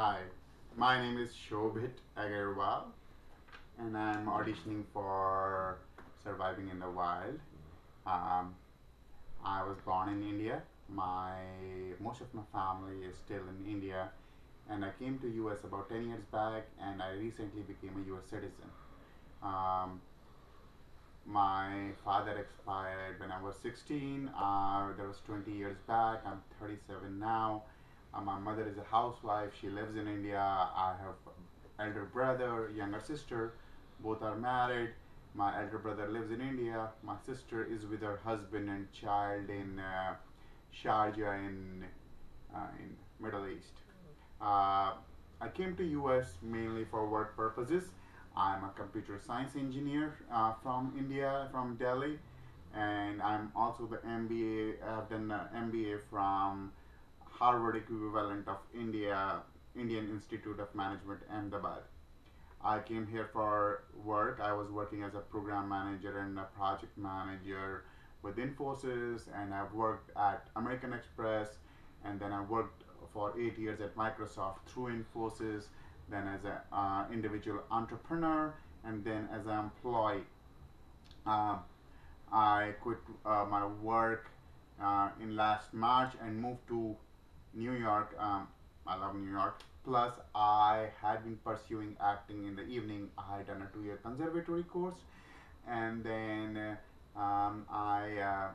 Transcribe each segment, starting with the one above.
Hi, my name is Shobhit Agarwal, and I'm auditioning for Surviving in the Wild. Um, I was born in India. My most of my family is still in India, and I came to US about 10 years back, and I recently became a US citizen. Um, my father expired when I was 16. That was 20 years back. I'm 37 now. My mother is a housewife. She lives in India. I have elder brother, younger sister. Both are married. My elder brother lives in India. My sister is with her husband and child in Sharjah in Middle East. Uh, I came to US mainly for work purposes. I'm a computer science engineer from India, from Delhi, and I'm also the MBA. I've done an MBA from Harvard equivalent of Indian Institute of Management, Ahmedabad. I came here for work. I was working as a program manager and a project manager with Infosys, and I've worked at American Express, and then I worked for 8 years at Microsoft through Infosys, then as an individual entrepreneur, and then as an employee. Uh, I quit my work in last March and moved to New York. I love New York. Plus, I had been pursuing acting in the evening. I had done a 2 year conservatory course, and then I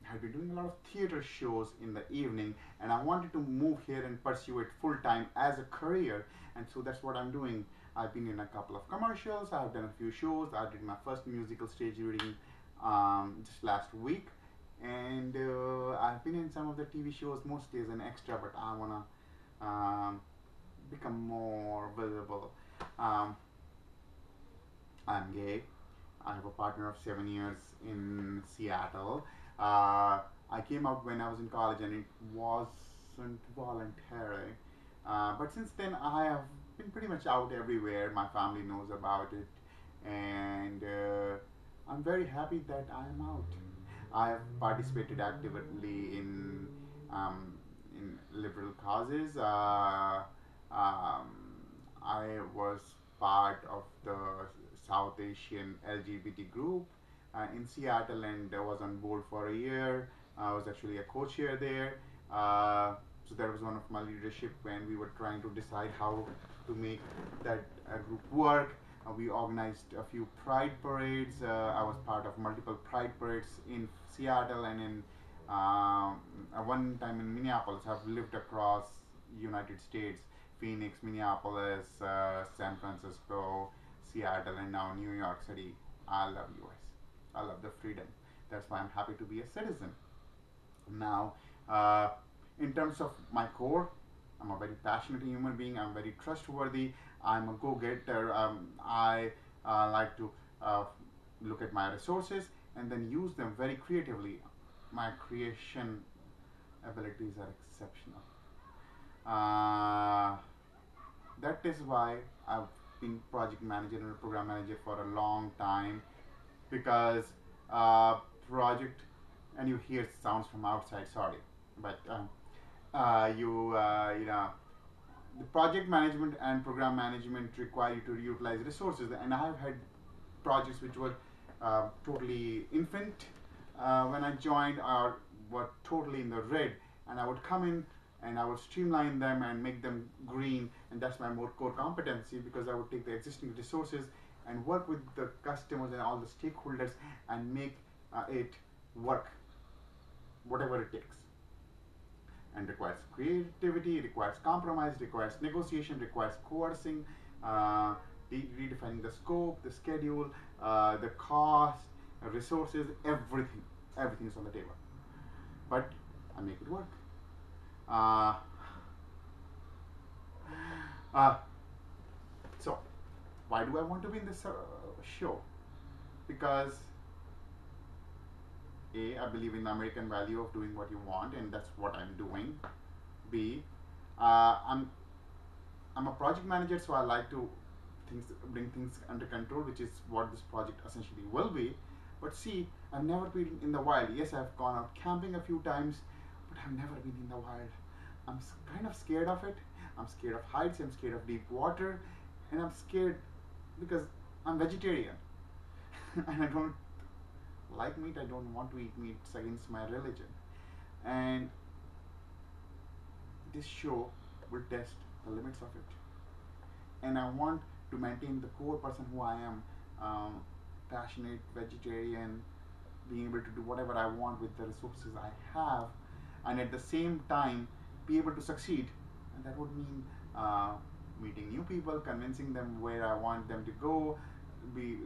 had been doing a lot of theater shows in the evening, and I wanted to move here and pursue it full time as a career, and so that's what I'm doing. I've been in a couple of commercials, I've done a few shows, I did my first musical stage reading just last week, and I've been in some of the TV shows mostly as an extra, but I want to become more visible. Um, I'm gay. I have a partner of 7 years in Seattle. I came out when I was in college and it wasn't voluntary. But since then, I have been pretty much out everywhere. My family knows about it. And I'm very happy that I'm out. I have participated actively in liberal causes. I was part of the South Asian LGBT group in Seattle, and I was on board for a year. I was actually a co-chair there. So that was one of my leadership when we were trying to decide how to make that group work. We organized a few pride parades. I was part of multiple pride parades in Seattle and in one time in Minneapolis. I've lived across United States, Phoenix, Minneapolis, San Francisco, Seattle, and now New York City. I love US. I love the freedom. That's why I'm happy to be a citizen. Now, in terms of my core, I'm a very passionate human being. I'm very trustworthy. I'm a go-getter. I like to look at my resources and then use them very creatively. My creation abilities are exceptional. Uh, that is why I've been project manager and program manager for a long time, because uh, project, and you hear sounds from outside, sorry, but you know, the project management and program management require you to utilize resources, and I have had projects which were totally infant when I joined, or were totally in the red, and I would come in and I would streamline them and make them green, and that's my more core competency, because I would take the existing resources and work with the customers and all the stakeholders and make it work, whatever it takes. And requires creativity, requires compromise, requires negotiation, requires coercing, redefining the scope, the schedule, the cost, resources, everything. Everything is on the table. But I make it work. Uh, uh, so, why do I want to be in this show? Because A, I believe in the American value of doing what you want, and that's what I'm doing. B, I'm a project manager, so I like to bring things under control, which is what this project essentially will be. But C, I've never been in the wild. Yes, I've gone out camping a few times, but I've never been in the wild. I'm kind of scared of it. I'm scared of heights, I'm scared of deep water, and I'm scared because I'm vegetarian. And I don't like meat, I don't want to eat meat, it's against my religion. And this show will test the limits of it. And I want to maintain the core person who I am, passionate, vegetarian, being able to do whatever I want with the resources I have, and at the same time be able to succeed. And that would mean meeting new people, convincing them where I want them to go, be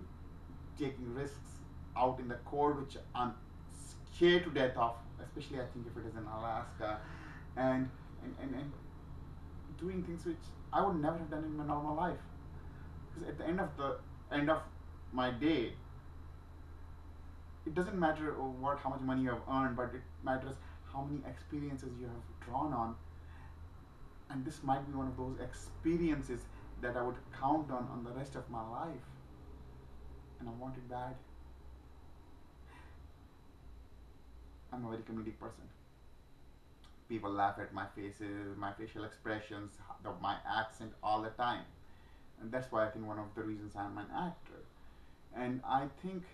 taking risks out in the cold, which I'm scared to death of, especially I think if it is in Alaska, and and doing things which I would never have done in my normal life. Because at the end of my day, it doesn't matter what how much money you have earned, but it matters how many experiences you have drawn on. And this might be one of those experiences that I would count on the rest of my life. And I want it bad. I'm a very comedic person. People laugh at my faces, my facial expressions, my accent all the time. And that's why I think one of the reasons I'm an actor. And I think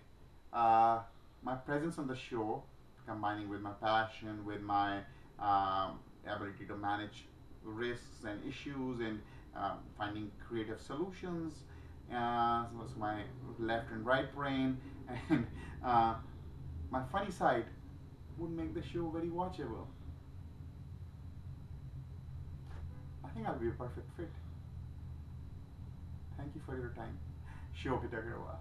my presence on the show, combining with my passion, with my ability to manage risks and issues, and finding creative solutions, was my left and right brain, and my funny side would make the show very watchable. I think I'll be a perfect fit. Thank you for your time. Shobhitagarwal.